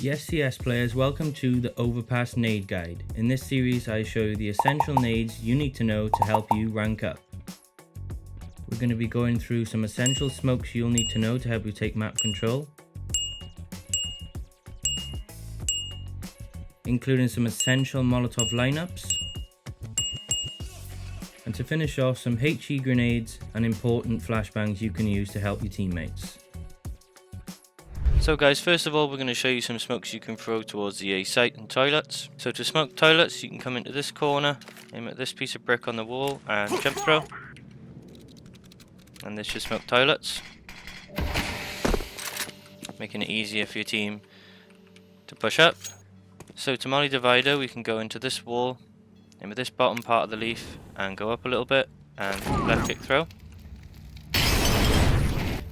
Yes CS players, welcome to the Overpass Nade Guide. In this series I show you the essential nades you need to know to help you rank up. We're going to be going through some essential smokes you'll need to know to help you take map control, including some essential Molotov lineups, and to finish off some HE grenades and important flashbangs you can use to help your teammates. So guys, first of all we're going to show you some smokes you can throw towards the A site and toilets. So to smoke toilets you can come into this corner, aim at this piece of brick on the wall and jump throw. And this should smoke toilets, making it easier for your team to push up. So to molly divider we can go into this wall, aim at this bottom part of the leaf and go up a little bit and left click throw.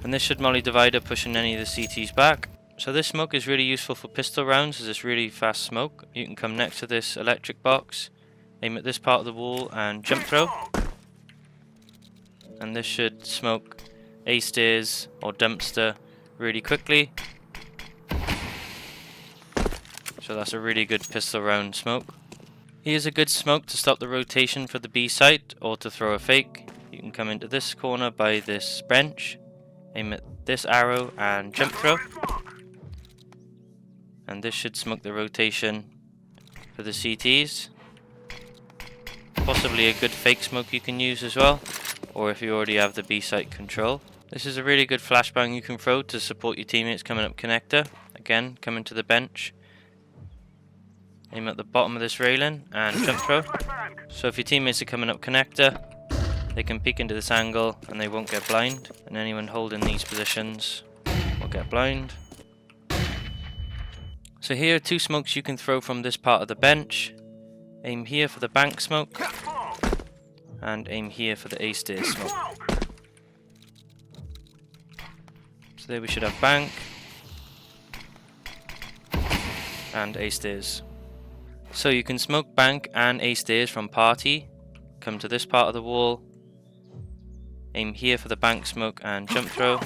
And this should molly divider, pushing any of the CTs back. So this smoke is really useful for pistol rounds as it's really fast smoke. You can come next to this electric box, aim at this part of the wall and jump throw. And this should smoke A stairs or dumpster really quickly. So that's a really good pistol round smoke. Here's a good smoke to stop the rotation for the B site or to throw a fake. You can come into this corner by this bench, aim at this arrow and jump throw. And this should smoke the rotation for the CTs. Possibly a good fake smoke you can use as well, or if you already have the B site control. This is a really good flashbang you can throw to support your teammates coming up connector. Again, come into the bench, aim at the bottom of this railing and jump throw. So if your teammates are coming up connector, they can peek into this angle and they won't get blind, and anyone holding these positions will get blind. So here are two smokes you can throw from this part of the bench. Aim here for the bank smoke and aim here for the A stairs smoke. So there we should have bank and A stairs. So you can smoke bank and A stairs from party. Come to this part of the wall, aim here for the bank smoke and jump throw,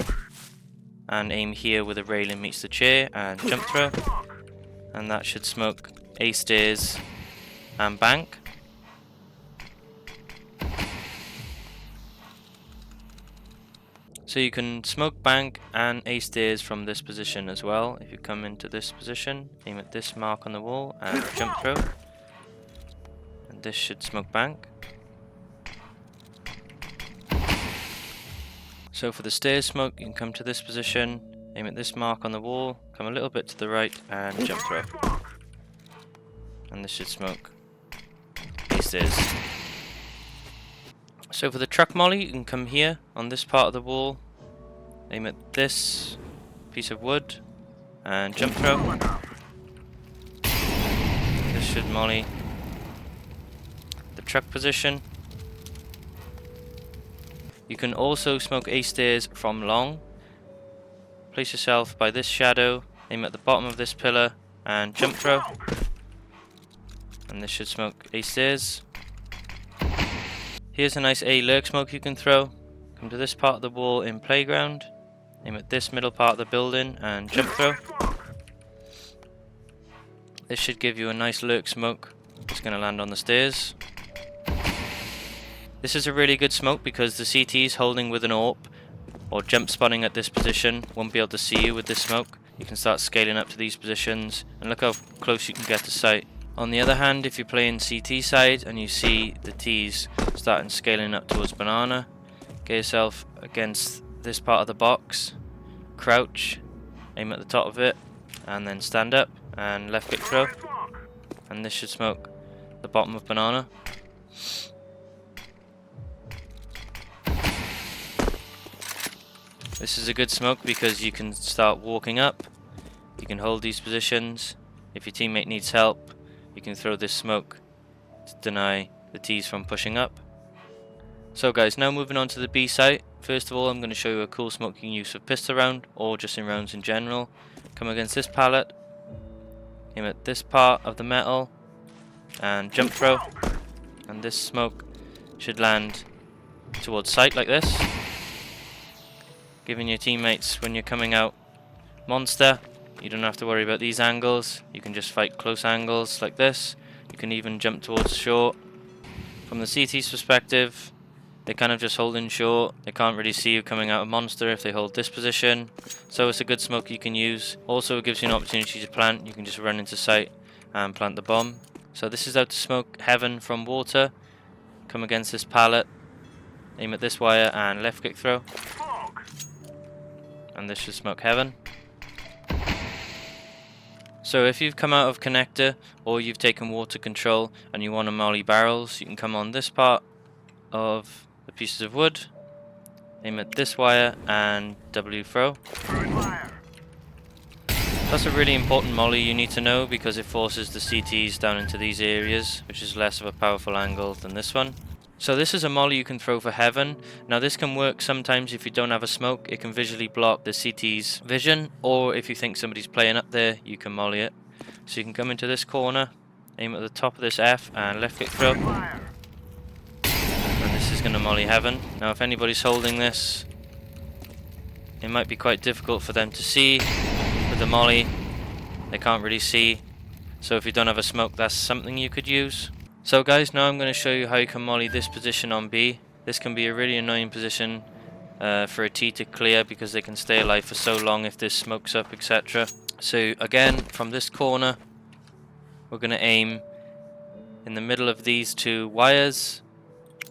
and aim here where the railing meets the chair and jump throw, and that should smoke A stairs and bank. So you can smoke bank and A stairs from this position as well. If you come into this position, aim at this mark on the wall and jump throw, and this should smoke bank. So for the stairs smoke, you can come to this position, aim at this mark on the wall, come a little bit to the right and jump throw. And this should smoke A stairs. So for the truck molly, you can come here on this part of the wall, aim at this piece of wood and jump throw. This should molly the truck position. You can also smoke A stairs from long. Place yourself by this shadow, aim at the bottom of this pillar and jump throw. And this should smoke A stairs. Here's a nice A lurk smoke you can throw. Come to this part of the wall in playground, aim at this middle part of the building and jump throw. This should give you a nice lurk smoke. It's going to land on the stairs. This is a really good smoke because the CTs holding with an AWP or jump spotting at this position won't be able to see you with this smoke. You can start scaling up to these positions and look how close you can get to sight. On the other hand, if you're playing CT side and you see the T's starting scaling up towards banana, get yourself against this part of the box, crouch, aim at the top of it and then stand up and left click throw, and this should smoke the bottom of banana. This is a good smoke because you can start walking up, you can hold these positions. If your teammate needs help, you can throw this smoke to deny the T's from pushing up. So guys, now moving on to the B site. First of all, I'm going to show you a cool smoke you can use for pistol round or just in rounds in general. Come against this pallet, aim at this part of the metal and jump throw, and this smoke should land towards sight like this, giving your teammates when you're coming out monster You don't have to worry about these angles. You can just fight close angles like this. You can even jump towards short. From the CT's perspective, they kind of just hold in short. They can't really see you coming out of monster if they hold this position. So it's a good smoke you can use. Also, it gives you an opportunity to plant. You can just run into sight and plant the bomb. So this is how to smoke heaven from water. Come against this pallet, aim at this wire and left click throw. And this should smoke heaven. So if you've come out of connector or you've taken water control and you want to molly barrels, you can come on this part of the pieces of wood, aim at this wire and W throw. That's a really important molly you need to know because it forces the CTs down into these areas, which is less of a powerful angle than this one. So this is a molly you can throw for heaven. Now this can work sometimes if you don't have a smoke. It can visually block the CT's vision, or if you think somebody's playing up there, you can molly it. So you can come into this corner, aim at the top of this F and left click throw. And this is going to molly heaven. Now if anybody's holding this, it might be quite difficult for them to see. With the molly, they can't really see. So if you don't have a smoke, that's something you could use. So guys, now I'm going to show you how you can molly this position on B. This can be a really annoying position for a T to clear because they can stay alive for so long if this smokes up, etc. So again, from this corner, we're going to aim in the middle of these two wires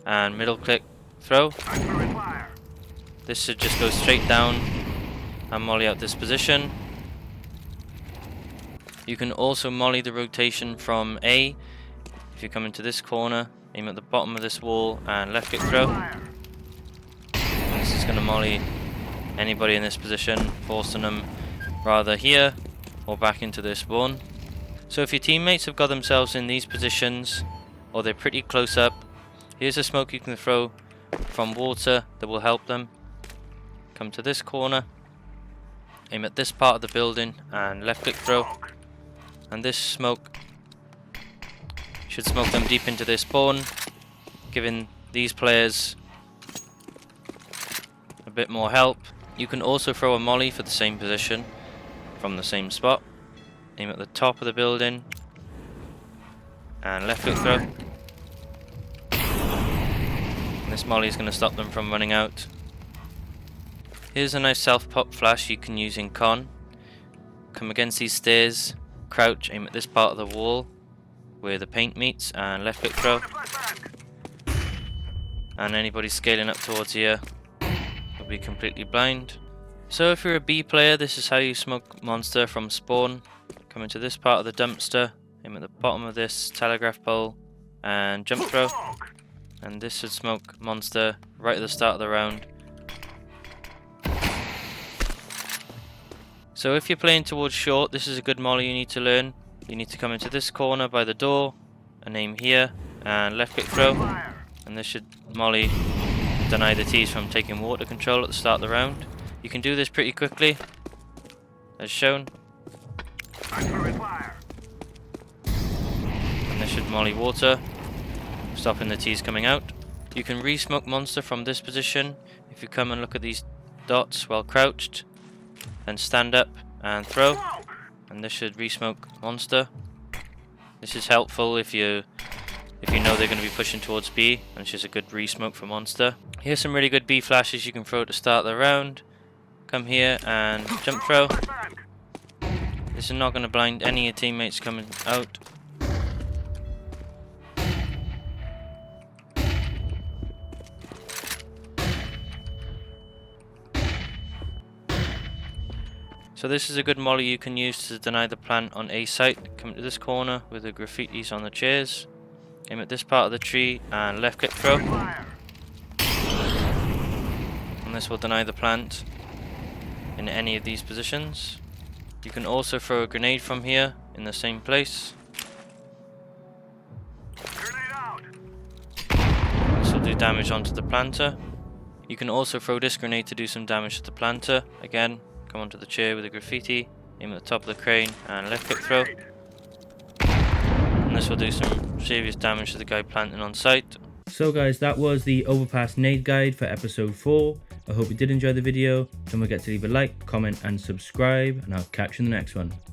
and middle click throw. This should just go straight down and molly out this position. You can also molly the rotation from A. If you come into this corner, aim at the bottom of this wall and left click throw. And this is going to molly anybody in this position, forcing them rather here or back into their spawn. So if your teammates have got themselves in these positions or they're pretty close up, here's a smoke you can throw from water that will help them. Come to this corner, aim at this part of the building and left click throw. And this smoke should smoke them deep into their spawn, giving these players a bit more help. You can also throw a molly for the same position from the same spot. Aim at the top of the building and left click throw. And this molly is going to stop them from running out. Here's a nice self-pop flash you can use in con. Come against these stairs, crouch, aim at this part of the wall where the paint meets and left click throw. And anybody scaling up towards here will be completely blind. So if you're a B player, this is how you smoke monster from spawn. Come into this part of the dumpster, aim at the bottom of this telegraph pole and jump throw. And this should smoke monster right at the start of the round. So if you're playing towards short, this is a good molly you need to learn. You need to come into this corner by the door and aim here and left click throw. And this should molly deny the T's from taking water control at the start of the round. You can do this pretty quickly, as shown. And this should molly water, stopping the T's coming out. You can re-smoke monster from this position if you come and look at these dots while crouched. Then stand up and throw, and this should re-smoke monster. This is helpful if you know they're going to be pushing towards B, and it's just a good re-smoke for monster. Here's some really good B flashes you can throw to start the round. Come here and jump throw. This is not going to blind any of your teammates coming out. So this is a good molly you can use to deny the plant on A site. Come to this corner with the graffitis on the chairs. Aim at this part of the tree and left click throw. And this will deny the plant in any of these positions. You can also throw a grenade from here in the same place. This will do damage onto the planter. You can also throw this grenade to do some damage to the planter. Again, come onto the chair with a graffiti, aim at the top of the crane and left click throw. And this will do some serious damage to the guy planting on site. So guys, that was the Overpass Nade guide for episode 4. I hope you did enjoy the video. Don't forget to leave a like, comment and subscribe, and I'll catch you in the next one.